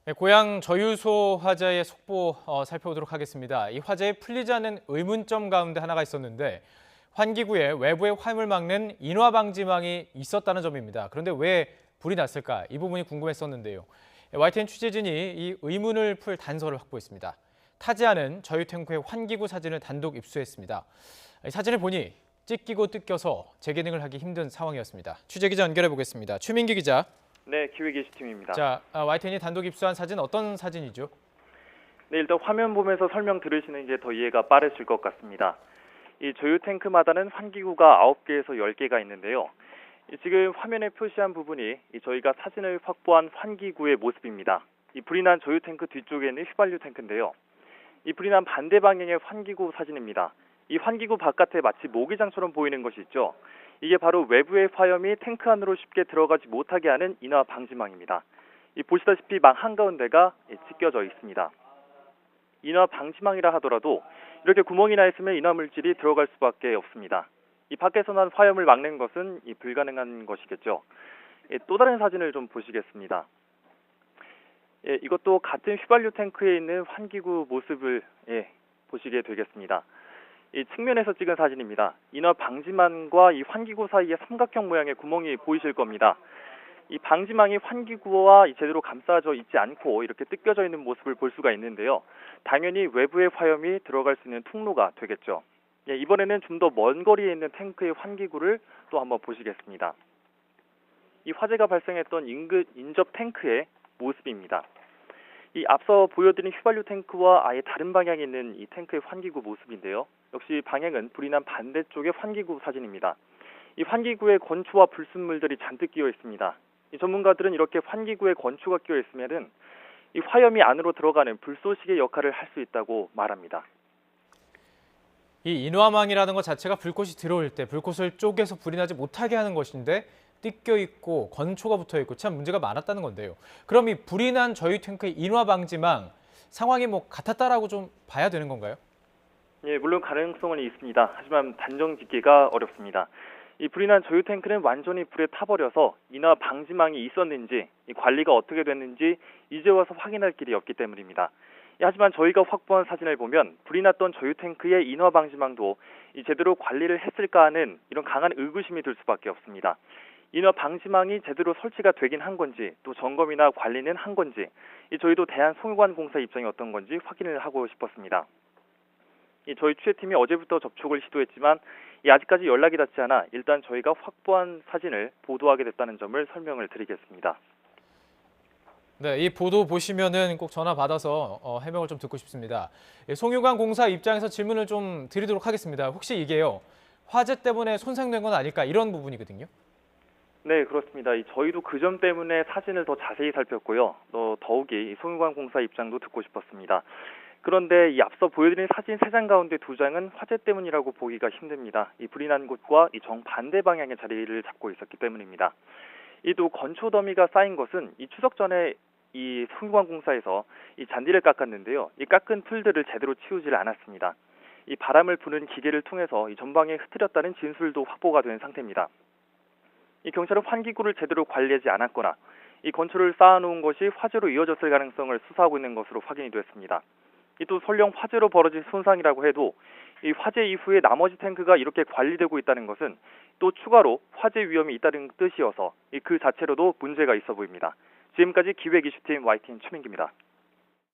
네, 고향 저유소 화재의 속보 살펴보도록 하겠습니다. 이 화재에 풀리지 않은 의문점 가운데 하나가 있었는데 환기구에 외부의 화염을 막는 인화 방지망이 있었다는 점입니다. 그런데 왜 불이 났을까? 이 부분이 궁금했었는데요. YTN 취재진이 이 의문을 풀 단서를 확보했습니다. 타지 않은 저유 탱크의 환기구 사진을 단독 입수했습니다. 이 사진을 보니 찢기고 뜯겨서 재기능을 하기 힘든 상황이었습니다. 취재 기자 연결해 보겠습니다. 추민기 기자. 네, 기획예시팀입니다. 자, YTN이 단독 입수한 사진 어떤 사진이죠? 네, 일단 화면 보면서 설명 들으시는 게 더 이해가 빠르실 것 같습니다. 이 조유 탱크마다는 환기구가 9개에서 10개가 있는데요. 지금 화면에 표시한 부분이 저희가 사진을 확보한 환기구의 모습입니다. 이 불이 난 조유 탱크 뒤쪽에 있는 휘발유 탱크인데요. 이 불이 난 반대 방향의 환기구 사진입니다. 이 환기구 바깥에 마치 모기장처럼 보이는 것이 있죠. 이게 바로 외부의 화염이 탱크 안으로 쉽게 들어가지 못하게 하는 인화 방지망입니다. 이 보시다시피 망 한가운데가 찢겨져 있습니다. 인화 방지망이라 하더라도 이렇게 구멍이 나 있으면 인화 물질이 들어갈 수밖에 없습니다. 이 밖에서 난 화염을 막는 것은 불가능한 것이겠죠. 또 다른 사진을 좀 보시겠습니다. 이것도 같은 휘발유 탱크에 있는 환기구 모습을 보시게 되겠습니다. 이 측면에서 찍은 사진입니다. 인화 방지망과 이 환기구 사이에 삼각형 모양의 구멍이 보이실 겁니다. 이 방지망이 환기구와 제대로 감싸져 있지 않고 이렇게 뜯겨져 있는 모습을 볼 수가 있는데요. 당연히 외부의 화염이 들어갈 수 있는 통로가 되겠죠. 이번에는 좀 더 먼 거리에 있는 탱크의 환기구를 또 한번 보시겠습니다. 이 화재가 발생했던 인접 탱크의 모습입니다. 이 앞서 보여드린 휘발유 탱크와 아예 다른 방향에 있는 이 탱크의 환기구 모습인데요. 역시 방향은 불이 난 반대쪽의 환기구 사진입니다. 이 환기구에 건초와 불순물들이 잔뜩 끼어 있습니다. 이 전문가들은 이렇게 환기구에 건초가 끼어 있으면은 이 화염이 안으로 들어가는 불쏘시개 역할을 할 수 있다고 말합니다. 이 인화망이라는 것 자체가 불꽃이 들어올 때 불꽃을 쪼개서 불이 나지 못하게 하는 것인데 뜯겨 있고 건초가 붙어 있고 참 문제가 많았다는 건데요. 그럼 이 불이 난 저유 탱크의 인화 방지망 상황이 같았다라고 좀 봐야 되는 건가요? 예, 물론 가능성은 있습니다. 하지만 단정 짓기가 어렵습니다. 이 불이 난 조유 탱크는 완전히 불에 타버려서 인화 방지망이 있었는지 관리가 어떻게 됐는지 이제 와서 확인할 길이 없기 때문입니다. 하지만 저희가 확보한 사진을 보면 불이 났던 조유 탱크의 인화 방지망도 제대로 관리를 했을까 하는 이런 강한 의구심이 들 수밖에 없습니다. 인화 방지망이 제대로 설치가 되긴 한 건지 또 점검이나 관리는 한 건지 저희도 대한송유관공사 입장이 어떤 건지 확인을 하고 싶었습니다. 저희 취재팀이 어제부터 접촉을 시도했지만 아직까지 연락이 닿지 않아 일단 저희가 확보한 사진을 보도하게 됐다는 점을 설명을 드리겠습니다. 네, 이 보도 보시면은 꼭 전화 받아서 해명을 좀 듣고 싶습니다. 송유관 공사 입장에서 질문을 좀 드리도록 하겠습니다. 혹시 이게요, 화재 때문에 손상된 건 아닐까 이런 부분이거든요. 네, 그렇습니다. 저희도 그 점 때문에 사진을 더 자세히 살폈고요. 더욱이 송유관 공사 입장도 듣고 싶었습니다. 그런데 앞서 보여드린 사진 3장 가운데 2장은 화재 때문이라고 보기가 힘듭니다. 불이 난 곳과 정반대 방향의 자리를 잡고 있었기 때문입니다. 또 건초 더미가 쌓인 것은 추석 전에 송유관공사에서 잔디를 깎았는데요. 깎은 풀들을 제대로 치우질 않았습니다. 바람을 부는 기계를 통해서 전방에 흐트렸다는 진술도 확보가 된 상태입니다. 경찰은 환기구를 제대로 관리하지 않았거나 건초를 쌓아놓은 것이 화재로 이어졌을 가능성을 수사하고 있는 것으로 확인이 됐습니다. 또 설령 화재로 벌어진 손상이라고 해도 화재 이후에 나머지 탱크가 이렇게 관리되고 있다는 것은 또 추가로 화재 위험이 있다는 뜻이어서 그 자체로도 문제가 있어 보입니다. 지금까지 기획이슈팀 YTN 추민기입니다.